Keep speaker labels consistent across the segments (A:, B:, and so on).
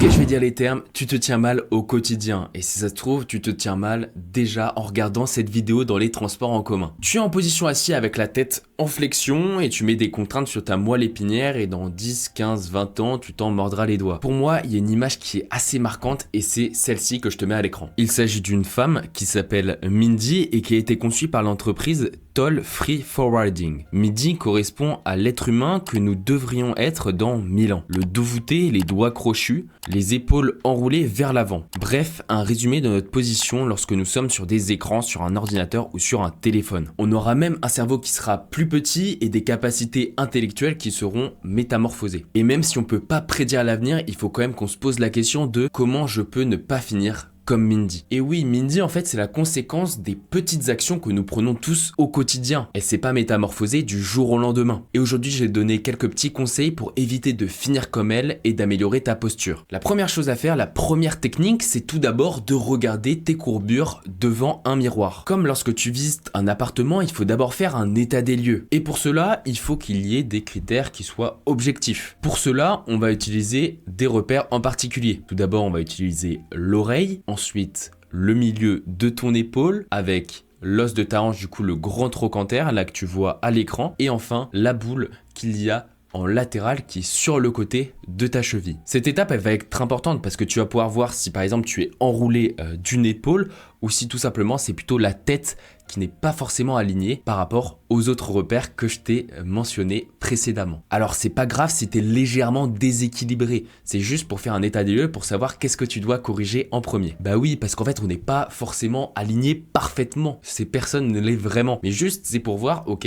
A: Ok, je vais dire les termes, tu te tiens mal au quotidien. Et si ça se trouve, tu te tiens mal déjà en regardant cette vidéo dans les transports en commun. Tu es en position assis avec la tête en flexion et tu mets des contraintes sur ta moelle épinière et dans 10, 15, 20 ans, tu t'en mordras les doigts. Pour moi, il y a une image qui est assez marquante et c'est celle-ci que je te mets à l'écran. Il s'agit d'une femme qui s'appelle Mindy et qui a été conçue par l'entreprise Toll Free Forwarding. Mindy correspond à l'être humain que nous devrions être dans 1000 ans. Le dos voûté, les doigts crochus, les épaules enroulées vers l'avant. Bref, un résumé de notre position lorsque nous sommes sur des écrans, sur un ordinateur ou sur un téléphone. On aura même un cerveau qui sera plus petit et des capacités intellectuelles qui seront métamorphosées. Et même si on peut pas prédire l'avenir, il faut quand même qu'on se pose la question de comment je peux ne pas finir comme Mindy. Et oui, Mindy en fait c'est la conséquence des petites actions que nous prenons tous au quotidien. Elle s'est pas métamorphosée du jour au lendemain. Et aujourd'hui j'ai donné quelques petits conseils pour éviter de finir comme elle et d'améliorer ta posture. La première chose à faire, la première technique, c'est tout d'abord de regarder tes courbures devant un miroir. Comme lorsque tu visites un appartement, il faut d'abord faire un état des lieux. Et pour cela, il faut qu'il y ait des critères qui soient objectifs. Pour cela, on va utiliser des repères en particulier. Tout d'abord, on va utiliser l'oreille. Ensuite, le milieu de ton épaule avec l'os de ta hanche, du coup le grand trochanter là que tu vois à l'écran. Et enfin, la boule qu'il y a en latéral qui est sur le côté de ta cheville. Cette étape, elle va être importante parce que tu vas pouvoir voir si par exemple tu es enroulé d'une épaule ou si tout simplement c'est plutôt la tête qui n'est pas forcément alignée par rapport aux autres repères que je t'ai mentionné précédemment. Alors c'est pas grave si tu es légèrement déséquilibré, c'est juste pour faire un état des lieux pour savoir qu'est-ce que tu dois corriger en premier. Bah oui, parce qu'en fait on n'est pas forcément aligné parfaitement, ces personnes ne l'est vraiment, mais juste c'est pour voir, ok,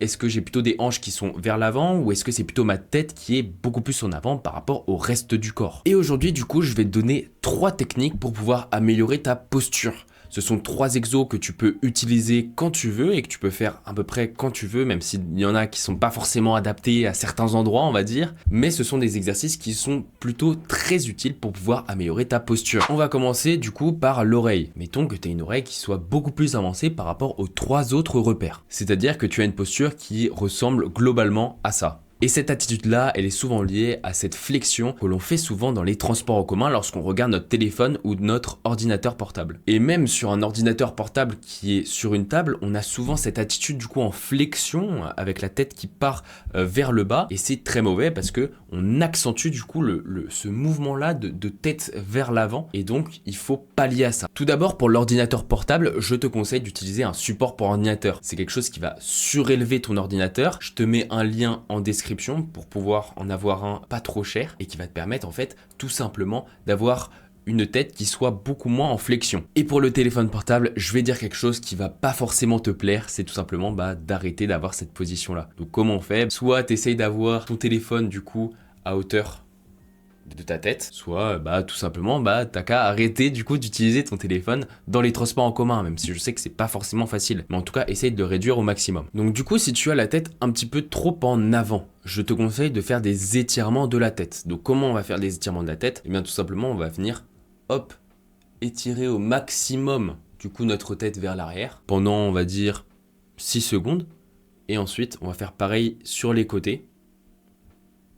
A: est-ce que j'ai plutôt des hanches qui sont vers l'avant ou est-ce que c'est plutôt ma tête qui est beaucoup plus en avant par rapport au reste du corps? Et aujourd'hui, du coup, je vais te donner 3 techniques pour pouvoir améliorer ta posture. Ce sont 3 exos que tu peux utiliser quand tu veux et que tu peux faire à peu près quand tu veux, même s'il y en a qui sont pas forcément adaptés à certains endroits, on va dire. Mais ce sont des exercices qui sont plutôt très utiles pour pouvoir améliorer ta posture. On va commencer du coup par l'oreille. Mettons que tu as une oreille qui soit beaucoup plus avancée par rapport aux 3 autres repères. C'est-à-dire que tu as une posture qui ressemble globalement à ça. Et cette attitude-là, elle est souvent liée à cette flexion que l'on fait souvent dans les transports en commun lorsqu'on regarde notre téléphone ou notre ordinateur portable. Et même sur un ordinateur portable qui est sur une table, on a souvent cette attitude du coup en flexion avec la tête qui part vers le bas. Et c'est très mauvais parce que on accentue du coup ce mouvement-là de tête vers l'avant. Et donc, il faut pallier à ça. Tout d'abord, pour l'ordinateur portable, je te conseille d'utiliser un support pour ordinateur. C'est quelque chose qui va surélever ton ordinateur. Je te mets un lien en description pour pouvoir en avoir un pas trop cher et qui va te permettre en fait tout simplement d'avoir une tête qui soit beaucoup moins en flexion. Et pour le téléphone portable, je vais dire quelque chose qui va pas forcément te plaire, c'est tout simplement d'arrêter d'avoir cette position là. Donc comment on fait? Soit tu essayes d'avoir ton téléphone du coup à hauteur de ta tête, soit tout simplement t'as qu'à arrêter du coup d'utiliser ton téléphone dans les transports en commun, même si je sais que c'est pas forcément facile, mais en tout cas essaye de le réduire au maximum. Donc du coup, si tu as la tête un petit peu trop en avant, je te conseille de faire des étirements de la tête. Donc comment on va faire des étirements de la tête? Eh bien tout simplement on va venir hop étirer au maximum du coup notre tête vers l'arrière pendant on va dire 6 secondes et ensuite on va faire pareil sur les côtés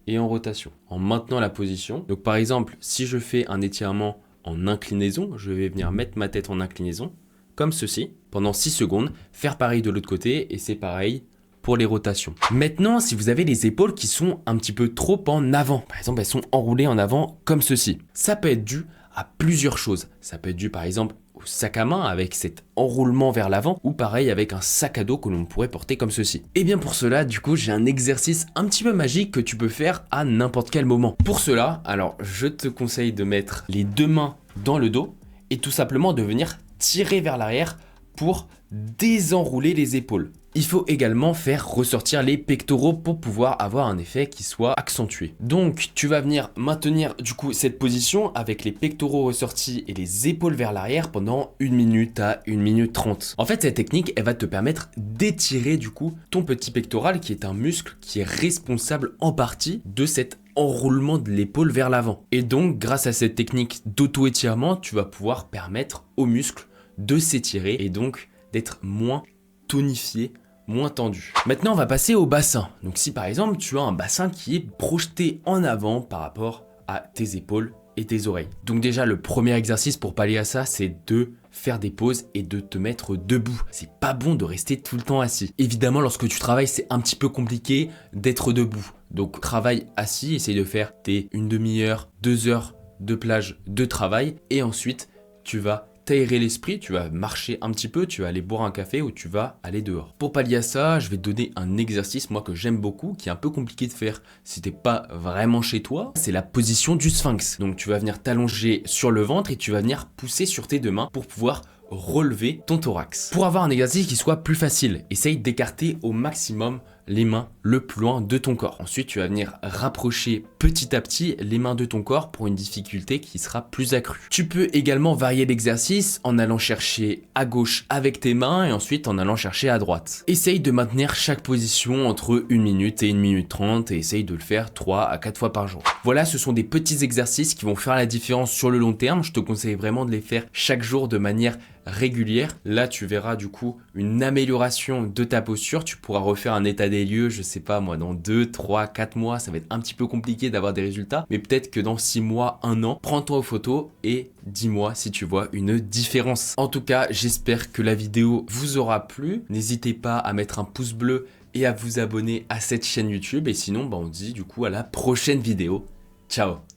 A: et en rotation, en maintenant la position. Donc par exemple, si je fais un étirement en inclinaison, je vais venir mettre ma tête en inclinaison, comme ceci, pendant 6 secondes, faire pareil de l'autre côté, et c'est pareil pour les rotations. Maintenant, si vous avez les épaules qui sont un petit peu trop en avant, par exemple, elles sont enroulées en avant comme ceci, ça peut être dû à plusieurs choses. Ça peut être dû par exemple au sac à main avec cet enroulement vers l'avant ou pareil avec un sac à dos que l'on pourrait porter comme ceci. Et bien pour cela, du coup, j'ai un exercice un petit peu magique que tu peux faire à n'importe quel moment. Pour cela, alors je te conseille de mettre les 2 mains dans le dos et tout simplement de venir tirer vers l'arrière pour désenrouler les épaules. Il faut également faire ressortir les pectoraux pour pouvoir avoir un effet qui soit accentué. Donc tu vas venir maintenir du coup cette position avec les pectoraux ressortis et les épaules vers l'arrière pendant 1 minute à 1 minute 30. En fait cette technique elle va te permettre d'étirer du coup ton petit pectoral qui est un muscle qui est responsable en partie de cet enroulement de l'épaule vers l'avant. Et donc grâce à cette technique d'auto-étirement, tu vas pouvoir permettre aux muscles de s'étirer et donc d'être moins tonifié, moins tendu. Maintenant, on va passer au bassin. Donc si par exemple, tu as un bassin qui est projeté en avant par rapport à tes épaules et tes oreilles. Donc déjà, le premier exercice pour pallier à ça, c'est de faire des pauses et de te mettre debout. C'est pas bon de rester tout le temps assis. Évidemment, lorsque tu travailles, c'est un petit peu compliqué d'être debout. Donc travaille assis, essaye de faire tes 1 demi-heure, 2 heures de plage de travail et ensuite tu vas t'aérer l'esprit, tu vas marcher un petit peu, tu vas aller boire un café ou tu vas aller dehors. Pour pallier à ça, je vais te donner un exercice, moi, que j'aime beaucoup, qui est un peu compliqué de faire si t'es pas vraiment chez toi. C'est la position du sphinx. Donc tu vas venir t'allonger sur le ventre et tu vas venir pousser sur tes deux mains pour pouvoir relever ton thorax. Pour avoir un exercice qui soit plus facile, essaye d'écarter au maximum les mains le plus loin de ton corps. Ensuite, tu vas venir rapprocher petit à petit les mains de ton corps pour une difficulté qui sera plus accrue. Tu peux également varier l'exercice en allant chercher à gauche avec tes mains et ensuite en allant chercher à droite. Essaye de maintenir chaque position entre 1 minute et 1 minute 30 et essaye de le faire 3 à 4 fois par jour. Voilà, ce sont des petits exercices qui vont faire la différence sur le long terme. Je te conseille vraiment de les faire chaque jour de manière régulière. Là, tu verras du coup une amélioration de ta posture. Tu pourras refaire un état des lieux, je sais pas moi, dans 2, 3, 4 mois. Ça va être un petit peu compliqué d'avoir des résultats, mais peut-être que dans 6 mois, 1 an, prends-toi aux photos et dis-moi si tu vois une différence. En tout cas, j'espère que la vidéo vous aura plu. N'hésitez pas à mettre un pouce bleu et à vous abonner à cette chaîne YouTube. Et sinon, on se dit du coup à la prochaine vidéo. Ciao!